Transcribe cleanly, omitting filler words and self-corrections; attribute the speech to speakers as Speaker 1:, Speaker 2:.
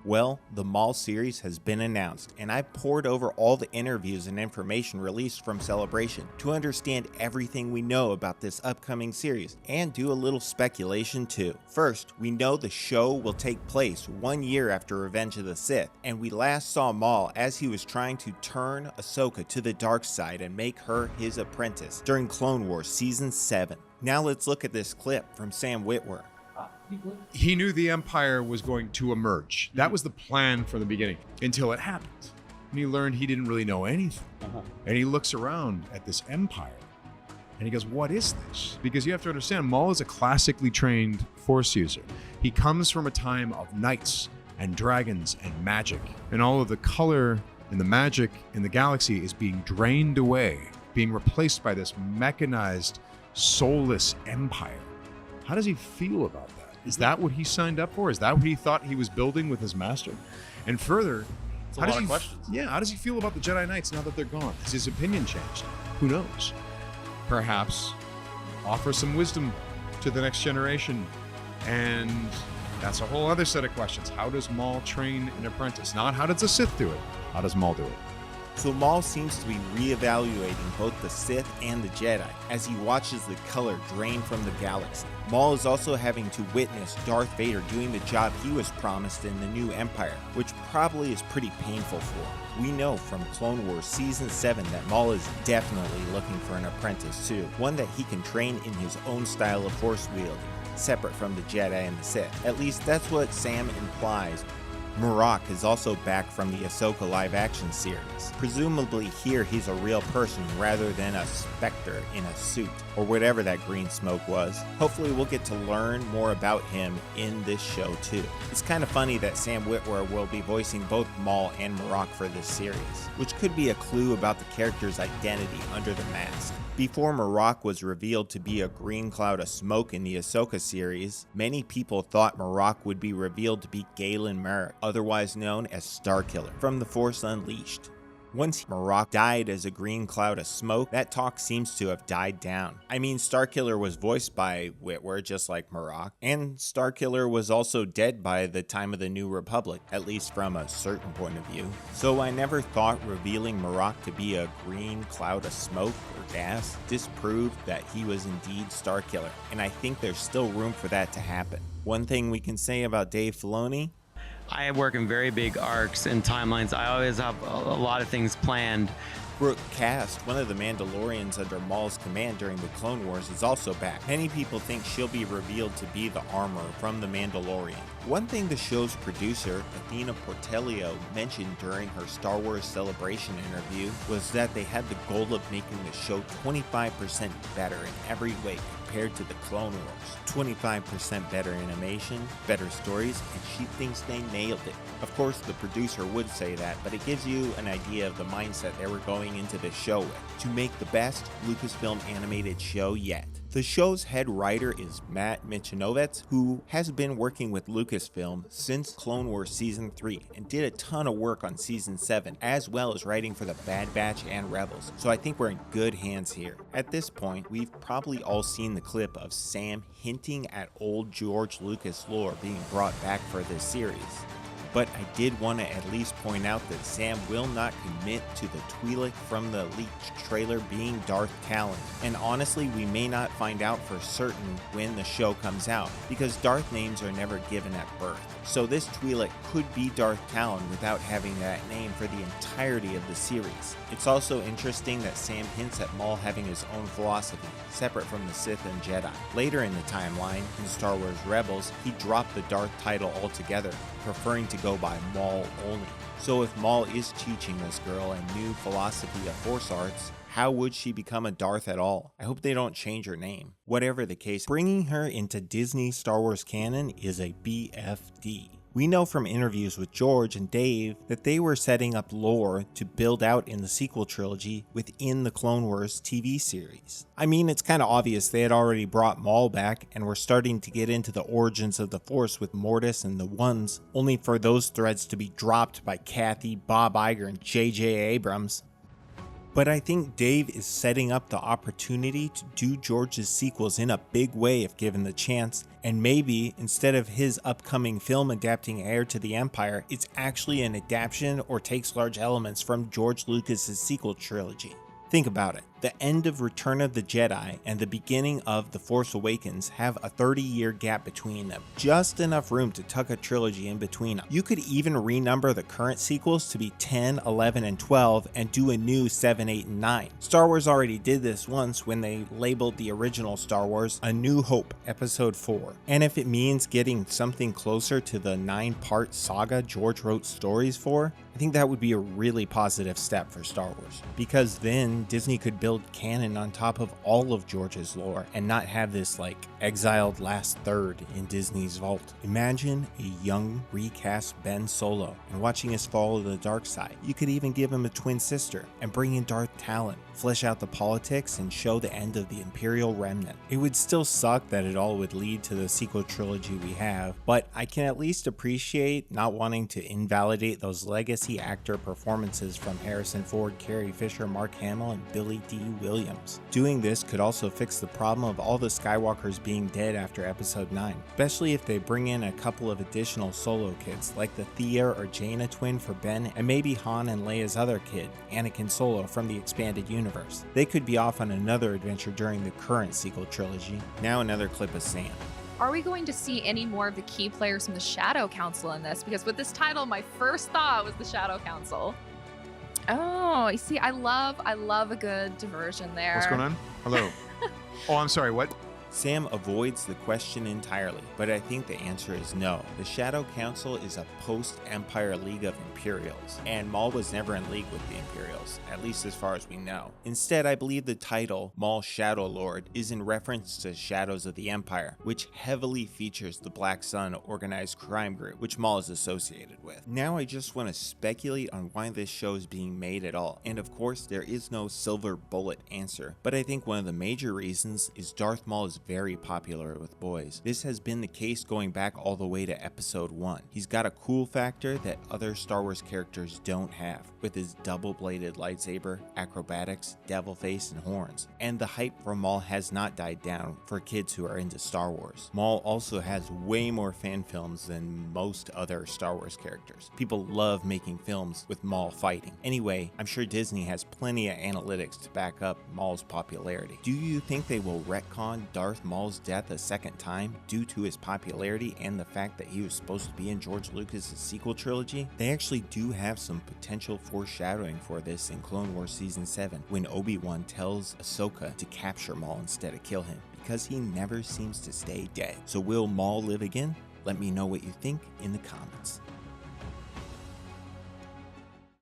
Speaker 1: Well, the Maul series has been announced, and I've pored over all the interviews and information released from Celebration to understand everything we know about this upcoming series, and do a little speculation too. First, we know the show will take place 1 year after Revenge of the Sith, and we last saw Maul as he was trying to turn Ahsoka to the dark side and make her his apprentice during Clone Wars Season 7. Now let's look at this clip from Sam Witwer.
Speaker 2: He knew the Empire was going to emerge. That was the plan from the beginning, until it happened. And he learned he didn't really know anything. And he looks around at this Empire, and he goes, what is this? Because you have to understand, Maul is a classically trained Force user. He comes from a time of knights and dragons and magic. And all of the color and the magic in the galaxy is being drained away, being replaced by this mechanized, soulless Empire. How does he feel about that? Is that what he signed up for? Is that what he thought he was building with his master? And further,
Speaker 3: how
Speaker 2: does he feel about the Jedi Knights now that they're gone? Has his opinion changed? Who knows? Perhaps offer some wisdom to the next generation. And that's a whole other set of questions. How does Maul train an apprentice? Not how does a Sith do it? How does Maul do it?
Speaker 1: So Maul seems to be re-evaluating both the Sith and the Jedi as he watches the color drain from the galaxy. Maul is also having to witness Darth Vader doing the job he was promised in the new Empire, which probably is pretty painful for him. We know from Clone Wars Season 7 that Maul is definitely looking for an apprentice too, one that he can train in his own style of Force wielding, separate from the Jedi and the Sith. At least that's what Sam implies. Marok is also back from the Ahsoka live-action series. Presumably here he's a real person rather than a specter in a suit, or whatever that green smoke was. Hopefully we'll get to learn more about him in this show too. It's kind of funny that Sam Witwer will be voicing both Maul and Marok for this series, which could be a clue about the character's identity under the mask. Before Marok was revealed to be a green cloud of smoke in the Ahsoka series, many people thought Marok would be revealed to be Galen Marek, otherwise known as Starkiller, from The Force Unleashed. Once Marok died as a green cloud of smoke, that talk seems to have died down. I mean, Starkiller was voiced by Witwer, just like Marok, and Starkiller was also dead by the time of the New Republic, at least from a certain point of view. So I never thought revealing Marok to be a green cloud of smoke or gas disproved that he was indeed Starkiller, and I think there's still room for that to happen. One thing we can say about Dave Filoni:
Speaker 4: I work in very big arcs and timelines. I always have a lot of things planned.
Speaker 1: Brooke Cast, one of the Mandalorians under Maul's command during the Clone Wars, is also back. Many people think she'll be revealed to be the armor from the Mandalorian. One thing the show's producer, Athena Portelio, mentioned during her Star Wars Celebration interview was that they had the goal of making the show 25% better in every way compared to the Clone Wars. 25% better animation, better stories, and she thinks they nailed it. Of course, the producer would say that, but it gives you an idea of the mindset they were going into the show with, to make the best Lucasfilm animated show yet. The show's head writer is Matt Michnovetz, who has been working with Lucasfilm since Clone Wars Season 3 and did a ton of work on Season 7, as well as writing for the Bad Batch and Rebels, so I think we're in good hands here. At this point, we've probably all seen the clip of Sam hinting at old George Lucas lore being brought back for this series. But I did want to at least point out that Sam will not commit to the Twi'lek from the leaked trailer being Darth Talon. And honestly, we may not find out for certain when the show comes out, because Darth names are never given at birth. So this Twi'lek could be Darth Talon without having that name for the entirety of the series. It's also interesting that Sam hints at Maul having his own philosophy, separate from the Sith and Jedi. Later in the timeline, in Star Wars Rebels, he dropped the Darth title altogether, preferring to go by Maul only. So if Maul is teaching this girl a new philosophy of Force arts, how would she become a Darth at all? I hope they don't change her name. Whatever the case, bringing her into Disney Star Wars canon is a BFD. We know from interviews with George and Dave that they were setting up lore to build out in the sequel trilogy within the Clone Wars TV series. I mean, it's kind of obvious they had already brought Maul back and were starting to get into the origins of the Force with Mortis and the Ones, only for those threads to be dropped by Kathy, Bob Iger, and J.J. Abrams. But I think Dave is setting up the opportunity to do George's sequels in a big way if given the chance, and maybe instead of his upcoming film adapting Heir to the Empire, it's actually an adaptation or takes large elements from George Lucas's sequel trilogy. Think about it. The end of Return of the Jedi and the beginning of The Force Awakens have a 30-year gap between them, just enough room to tuck a trilogy in between them. You could even renumber the current sequels to be 10, 11, and 12 and do a new 7, 8, and 9. Star Wars already did this once when they labeled the original Star Wars A New Hope Episode 4. And if it means getting something closer to the 9-part saga George wrote stories for, I think that would be a really positive step for Star Wars, because then Disney could build canon on top of all of George's lore and not have this exiled last third in Disney's vault. Imagine a young recast Ben Solo and watching his fall to the dark side. You could even give him a twin sister and bring in Darth Talon, flesh out the politics, and show the end of the Imperial remnant. It would still suck that it all would lead to the sequel trilogy we have, but I can at least appreciate not wanting to invalidate those legacy actor performances from Harrison Ford, Carrie Fisher, Mark Hamill, and Billy D. Williams. Doing this could also fix the problem of all the Skywalkers being dead after Episode 9, especially if they bring in a couple of additional solo kids, like the Thea or Jaina twin for Ben, and maybe Han and Leia's other kid, Anakin Solo, from the expanded universe. They could be off on another adventure during the current sequel trilogy. Now another clip of Sam.
Speaker 3: Are we going to see any more of the key players from the Shadow Council in this? Because with this title, my first thought was the Shadow Council. Oh, you see, I love a good diversion there.
Speaker 2: What's going on? Hello. Oh, I'm sorry, what?
Speaker 1: Sam avoids the question entirely, but I think the answer is no. The Shadow Council is a post-Empire League of Imperials, and Maul was never in league with the Imperials, at least as far as we know. Instead, I believe the title, Maul Shadow Lord, is in reference to Shadows of the Empire, which heavily features the Black Sun organized crime group, which Maul is associated with. Now I just want to speculate on why this show is being made at all, and of course there is no silver bullet answer, but I think one of the major reasons is Darth Maul is very popular with boys. This has been the case going back all the way to Episode 1. He's got a cool factor that other Star Wars characters don't have, with his double-bladed lightsaber, acrobatics, devil face, and horns. And the hype for Maul has not died down for kids who are into Star Wars. Maul also has way more fan films than most other Star Wars characters. People love making films with Maul fighting. Anyway, I'm sure Disney has plenty of analytics to back up Maul's popularity. Do you think they will retcon Darth Maul's death a second time due to his popularity and the fact that he was supposed to be in George Lucas' sequel trilogy? They actually do have some potential foreshadowing for this in Clone Wars Season 7 when Obi-Wan tells Ahsoka to capture Maul instead of kill him, because he never seems to stay dead. So will Maul live again? Let me know what you think in the comments.